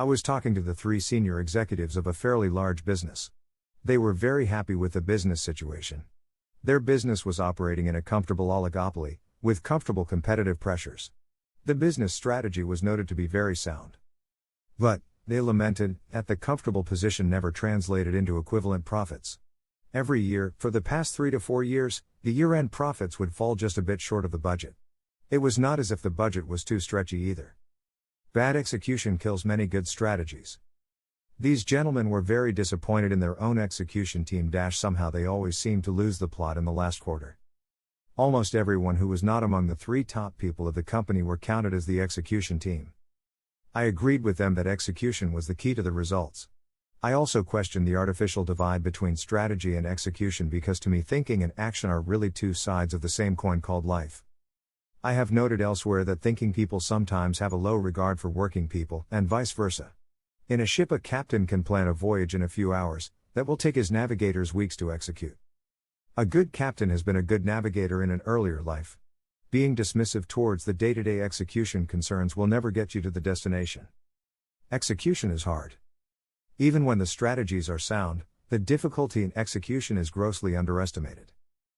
I was talking to the three senior executives of a fairly large business. They were very happy with the business situation. Their business was operating in a comfortable oligopoly, with comfortable competitive pressures. The business strategy was noted to be very sound. But, they lamented, that the comfortable position never translated into equivalent profits. Every year, for the past 3 to 4 years, the year-end profits would fall just a bit short of the budget. It was not as if the budget was too stretchy either. Bad execution kills many good strategies. These gentlemen were very disappointed in their own execution team. Somehow they always seemed to lose the plot in the last quarter. Almost everyone who was not among the 3 top people of the company were counted as the execution team. I agreed with them that execution was the key to the results. I also questioned the artificial divide between strategy and execution because to me thinking and action are really 2 sides of the same coin called life. I have noted elsewhere that thinking people sometimes have a low regard for working people, and vice versa. In a ship, a captain can plan a voyage in a few hours, that will take his navigators weeks to execute. A good captain has been a good navigator in an earlier life. Being dismissive towards the day-to-day execution concerns will never get you to the destination. Execution is hard. Even when the strategies are sound, the difficulty in execution is grossly underestimated.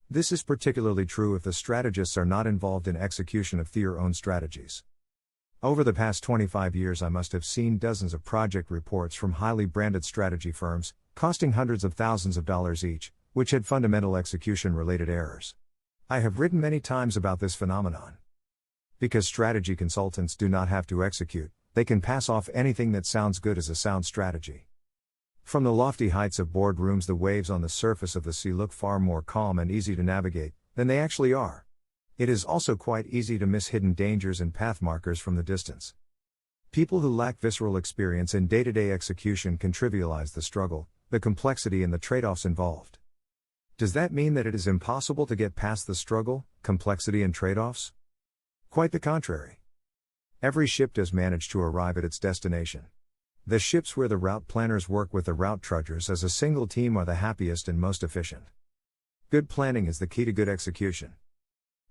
This is particularly true if the strategists are not involved in execution of their own strategies. Over the past 25 years I must have seen dozens of project reports from highly branded strategy firms, costing hundreds of thousands of dollars each, which had fundamental execution-related errors. I have written many times about this phenomenon. Because strategy consultants do not have to execute, they can pass off anything that sounds good as a sound strategy. From the lofty heights of boardrooms, the waves on the surface of the sea look far more calm and easy to navigate than they actually are. It is also quite easy to miss hidden dangers and path markers from the distance. People who lack visceral experience in day-to-day execution can trivialize the struggle, the complexity, and the trade-offs involved. Does that mean that it is impossible to get past the struggle, complexity, and trade-offs? Quite the contrary. Every ship does manage to arrive at its destination. The ships where the route planners work with the route trudgers as a single team are the happiest and most efficient. Good planning is the key to good execution.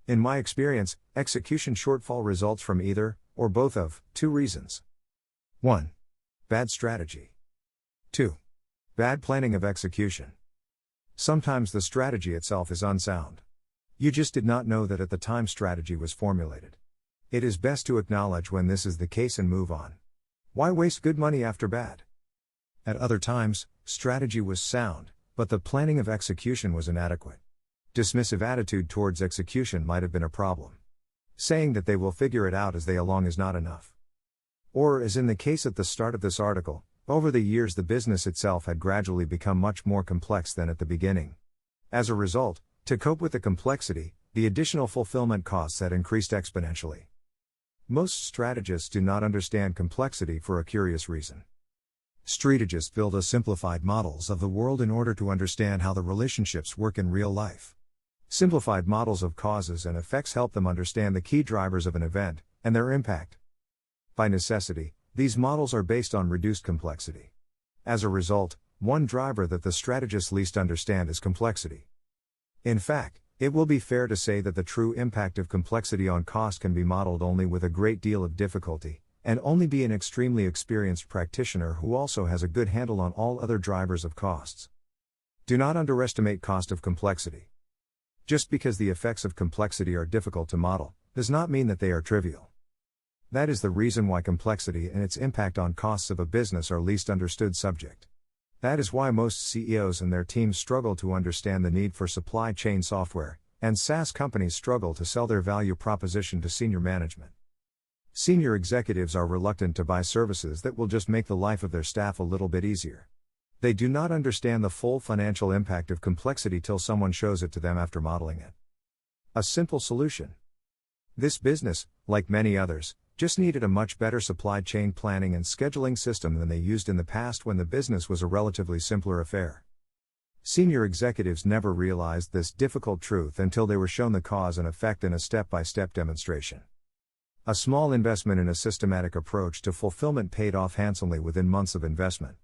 In my experience, execution shortfall results from either, or both of, 2 reasons. 1. Bad strategy. 2. Bad planning of execution. Sometimes the strategy itself is unsound. You just did not know that at the time strategy was formulated. It is best to acknowledge when this is the case and move on. Why waste good money after bad? At other times, strategy was sound, but the planning of execution was inadequate. Dismissive attitude towards execution might have been a problem. Saying that they will figure it out as they along is not enough. Or, as in the case at the start of this article, over the years the business itself had gradually become much more complex than at the beginning. As a result, to cope with the complexity, the additional fulfillment costs had increased exponentially. Most strategists do not understand complexity for a curious reason. Strategists build a simplified models of the world in order to understand how the relationships work in real life. Simplified models of causes and effects help them understand the key drivers of an event, and their impact. By necessity, these models are based on reduced complexity. As a result, one driver that the strategists least understand is complexity. In fact, it will be fair to say that the true impact of complexity on cost can be modeled only with a great deal of difficulty, and only be an extremely experienced practitioner who also has a good handle on all other drivers of costs. Do not underestimate cost of complexity. Just because the effects of complexity are difficult to model, does not mean that they are trivial. That is the reason why complexity and its impact on costs of a business are least understood subject. That is why most CEOs and their teams struggle to understand the need for supply chain software, and SaaS companies struggle to sell their value proposition to senior management. Senior executives are reluctant to buy services that will just make the life of their staff a little bit easier. They do not understand the full financial impact of complexity till someone shows it to them after modeling it. A simple solution. This business, like many others, just needed a much better supply chain planning and scheduling system than they used in the past when the business was a relatively simpler affair. Senior executives never realized this difficult truth until they were shown the cause and effect in a step-by-step demonstration. A small investment in a systematic approach to fulfillment paid off handsomely within months of investment.